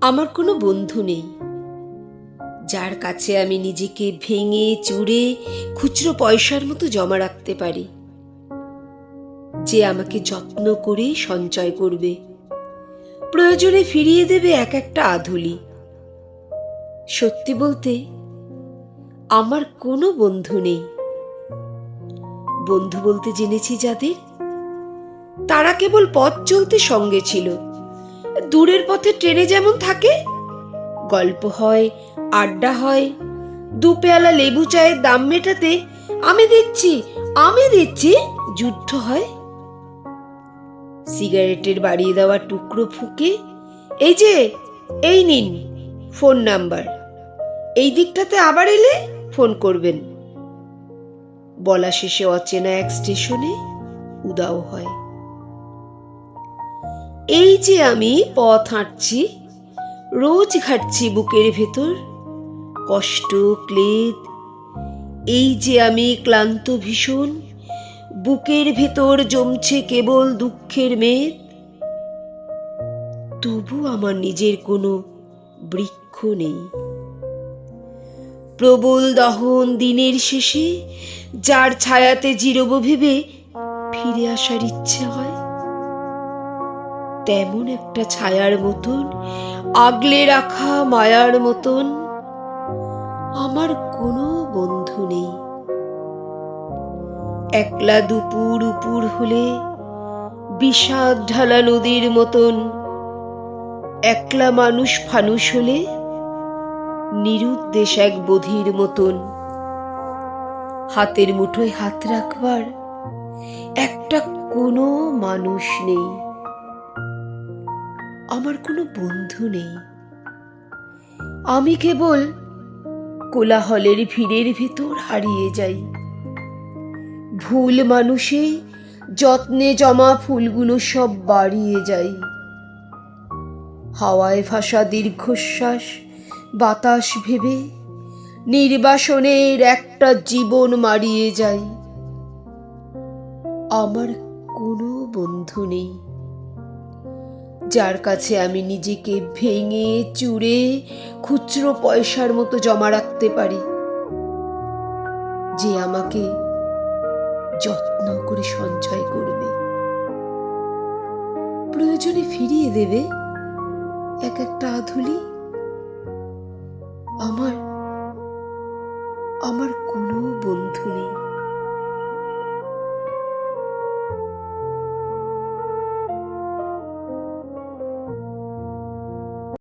আমার কোনো বন্ধু নেই যার কাছে আমি নিজেকে ভেঙে চুরে খুচরো পয়সার মতো জমা রাখতে পারি, যে আমাকে যত্ন করে সঞ্চয় করবে, প্রয়োজনে ফিরিয়ে দেবে এক একটা আধুলি। সত্যি বলতে আমার কোনো বন্ধু নেই। বন্ধু বলতে জেনেছি যাদের, তারা কেবল পথ চলতে সঙ্গে ছিল। দূরের পথে ট্রেনে যেমন থাকে, গল্প হয়, আড্ডা হয়, দু পেয়ালা লেবু চায়ের দাম মেটাতে আমি দিচ্ছি যুদ্ধ হয়। সিগারেটের বাড়িয়ে দেওয়া টুকরো ফুঁকে, এই নিন ফোন নাম্বার, এই দিকটাতে আবার এলে ফোন করবেন, বলা শেষে অচেনা এক স্টেশনে উদাও হয়। এই যে আমি পথ হাঁটছি, রোজ ঘাটছি বুকের ভেতর কষ্ট ক্লেদ, এই যে আমি ক্লান্ত ভীষণ, বুকের ভেতর জমছে কেবল দুঃখের মেদ। তবু আমার নিজের কোনো বৃক্ষ নেই। প্রবল দহন দিনের শেষে যার ছায়াতে জিরব ভেবে ফিরে আসার ইচ্ছে হয়, তেমন একটা ছায়ার মতন, আগলে রাখা মায়ার মতন আমার কোনো বন্ধু নেই। একলা দুপুর উপুর হলে বিষাদ ঢালা নদীর মতন, একলা মানুষ ফানুষ হলে নিরুদ্দেশ এক বধির মতন, হাতের মুঠোয় হাত রাখবার একটা কোনো মানুষ নেই। আমার কোনো বন্ধু নেই। আমি কেবল কোলাহলের ভিড়ের ভেতর হারিয়ে যাই। ভুল মানুষে যত্নে জমা ফুলগুলো সব বাড়িয়ে যাই। হাওয়ায় ভাসা দীর্ঘশ্বাস বাতাস ভেবে নির্বাসনের একটা জীবন মারিয়ে যাই। আমার কোনো বন্ধু নেই যার কাছে আমি নিজেকে ভেঙে চুরে খুচরো পয়সার মতো জমা রাখতে পারি, যে আমাকে যত্ন করে সঞ্চয় করবে, প্রয়োজনে ফিরিয়ে দেবে এক একটা আধুলি। আমার কোনো বন্ধু নেই।